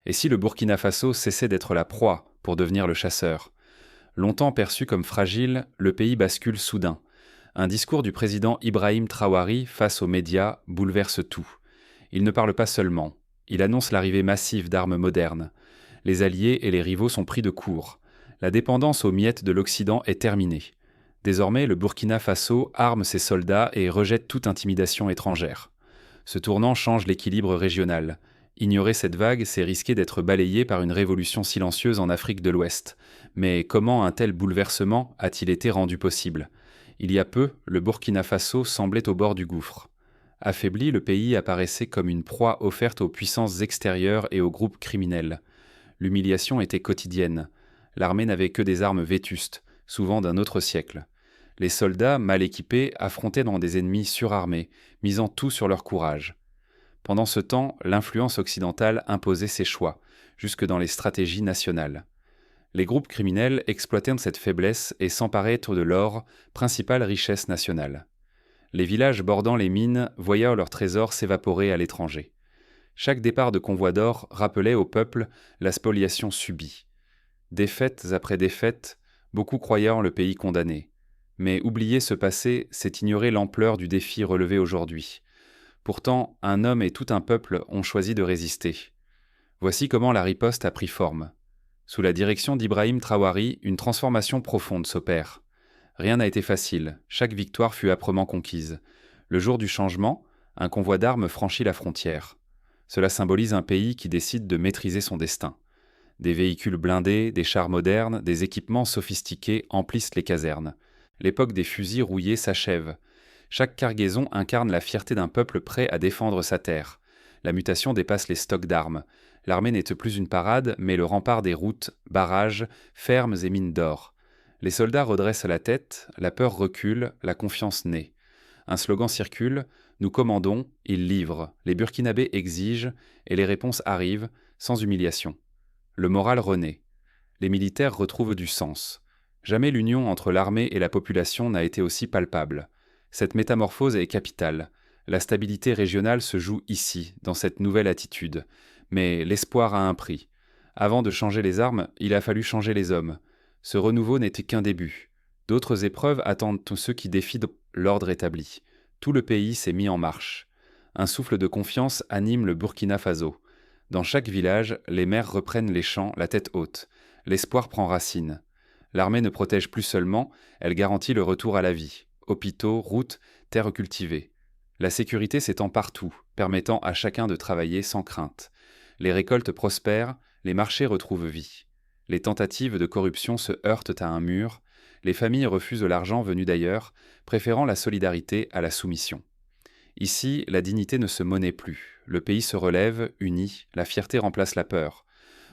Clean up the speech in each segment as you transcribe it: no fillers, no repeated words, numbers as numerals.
Et si le Burkina Faso cessait d'être la proie pour devenir le chasseur? Longtemps perçu comme fragile, le pays bascule soudain. Un discours du président Ibrahim Traoré face aux médias bouleverse tout. Il ne parle pas seulement, il annonce l'arrivée massive d'armes modernes. Les alliés et les rivaux sont pris de court. La dépendance aux miettes de l'Occident est terminée. Désormais, le Burkina Faso arme ses soldats et rejette toute intimidation étrangère. Ce tournant change l'équilibre régional. Ignorer cette vague, c'est risquer d'être balayé par une révolution silencieuse en Afrique de l'Ouest. Mais comment un tel bouleversement a-t-il été rendu possible? Il y a peu, le Burkina Faso semblait au bord du gouffre. Affaibli, le pays apparaissait comme une proie offerte aux puissances extérieures et aux groupes criminels. L'humiliation était quotidienne. L'armée n'avait que des armes vétustes, souvent d'un autre siècle. Les soldats, mal équipés, affrontaient dans des ennemis surarmés, misant tout sur leur courage. Pendant ce temps, l'influence occidentale imposait ses choix, jusque dans les stratégies nationales. Les groupes criminels exploitaient cette faiblesse et s'emparaient de l'or, principale richesse nationale. Les villages bordant les mines voyaient leurs trésors s'évaporer à l'étranger. Chaque départ de convoi d'or rappelait au peuple la spoliation subie. Défaites après défaites, beaucoup croyaient en le pays condamné. Mais oublier ce passé, c'est ignorer l'ampleur du défi relevé aujourd'hui. Pourtant, un homme et tout un peuple ont choisi de résister. Voici comment la riposte a pris forme. Sous la direction d'Ibrahim Traoré, une transformation profonde s'opère. Rien n'a été facile, chaque victoire fut âprement conquise. Le jour du changement, un convoi d'armes franchit la frontière. Cela symbolise un pays qui décide de maîtriser son destin. Des véhicules blindés, des chars modernes, des équipements sophistiqués emplissent les casernes. L'époque des fusils rouillés s'achève. Chaque cargaison incarne la fierté d'un peuple prêt à défendre sa terre. La mutation dépasse les stocks d'armes. L'armée n'est plus une parade, mais le rempart des routes, barrages, fermes et mines d'or. Les soldats redressent la tête, la peur recule, la confiance naît. Un slogan circule, nous commandons, ils livrent, les Burkinabés exigent, et les réponses arrivent, sans humiliation. Le moral renaît. Les militaires retrouvent du sens. Jamais l'union entre l'armée et la population n'a été aussi palpable. Cette métamorphose est capitale. La stabilité régionale se joue ici, dans cette nouvelle attitude. Mais l'espoir a un prix. Avant de changer les armes, il a fallu changer les hommes. Ce renouveau n'était qu'un début. D'autres épreuves attendent tous ceux qui défient l'ordre établi. Tout le pays s'est mis en marche. Un souffle de confiance anime le Burkina Faso. Dans chaque village, les mères reprennent les champs, la tête haute. L'espoir prend racine. L'armée ne protège plus seulement, elle garantit le retour à la vie. Hôpitaux, routes, terres cultivées. La sécurité s'étend partout, permettant à chacun de travailler sans crainte. Les récoltes prospèrent, les marchés retrouvent vie. Les tentatives de corruption se heurtent à un mur, les familles refusent l'argent venu d'ailleurs, préférant la solidarité à la soumission. Ici, la dignité ne se monnaie plus. Le pays se relève, uni, la fierté remplace la peur.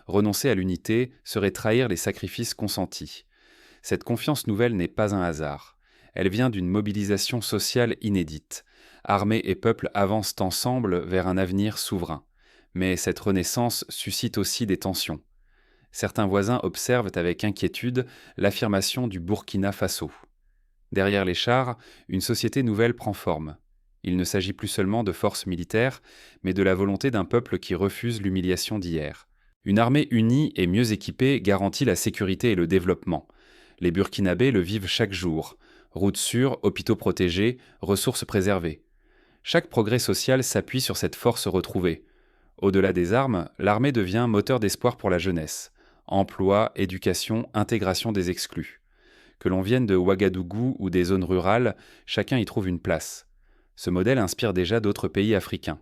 Renoncer à l'unité serait trahir les sacrifices consentis. Cette confiance nouvelle n'est pas un hasard. Elle vient d'une mobilisation sociale inédite. Armée et peuple avancent ensemble vers un avenir souverain. Mais cette renaissance suscite aussi des tensions. Certains voisins observent avec inquiétude l'affirmation du Burkina Faso. Derrière les chars, une société nouvelle prend forme. Il ne s'agit plus seulement de forces militaires, mais de la volonté d'un peuple qui refuse l'humiliation d'hier. Une armée unie et mieux équipée garantit la sécurité et le développement. Les Burkinabés le vivent chaque jour. Routes sûres, hôpitaux protégés, ressources préservées. Chaque progrès social s'appuie sur cette force retrouvée. Au-delà des armes, l'armée devient moteur d'espoir pour la jeunesse. Emploi, éducation, intégration des exclus. Que l'on vienne de Ouagadougou ou des zones rurales, chacun y trouve une place. Ce modèle inspire déjà d'autres pays africains.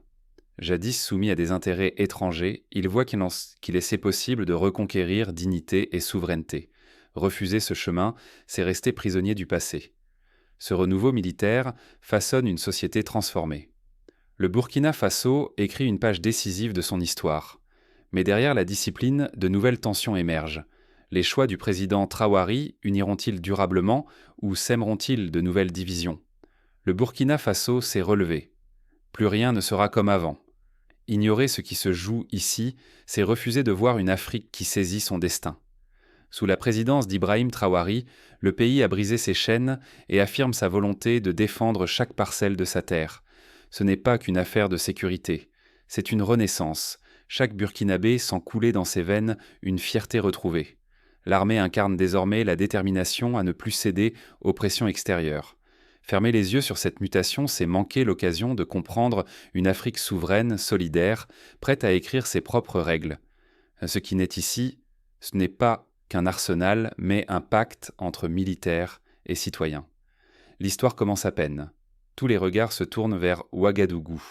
Jadis soumis à des intérêts étrangers, il voit qu'il est possible de reconquérir dignité et souveraineté. Refuser ce chemin, c'est rester prisonnier du passé. Ce renouveau militaire façonne une société transformée. Le Burkina Faso écrit une page décisive de son histoire. Mais derrière la discipline, de nouvelles tensions émergent. Les choix du président Traoré uniront-ils durablement ou sèmeront-ils de nouvelles divisions? Le Burkina Faso s'est relevé. Plus rien ne sera comme avant. Ignorer ce qui se joue ici, c'est refuser de voir une Afrique qui saisit son destin. Sous la présidence d'Ibrahim Traoré, le pays a brisé ses chaînes et affirme sa volonté de défendre chaque parcelle de sa terre. Ce n'est pas qu'une affaire de sécurité, c'est une renaissance. Chaque Burkinabé sent couler dans ses veines une fierté retrouvée. L'armée incarne désormais la détermination à ne plus céder aux pressions extérieures. Fermer les yeux sur cette mutation, c'est manquer l'occasion de comprendre une Afrique souveraine, solidaire, prête à écrire ses propres règles. Ce qui naît ici, ce n'est pas qu'un arsenal, mais un pacte entre militaires et citoyens. L'histoire commence à peine. Tous les regards se tournent vers Ouagadougou.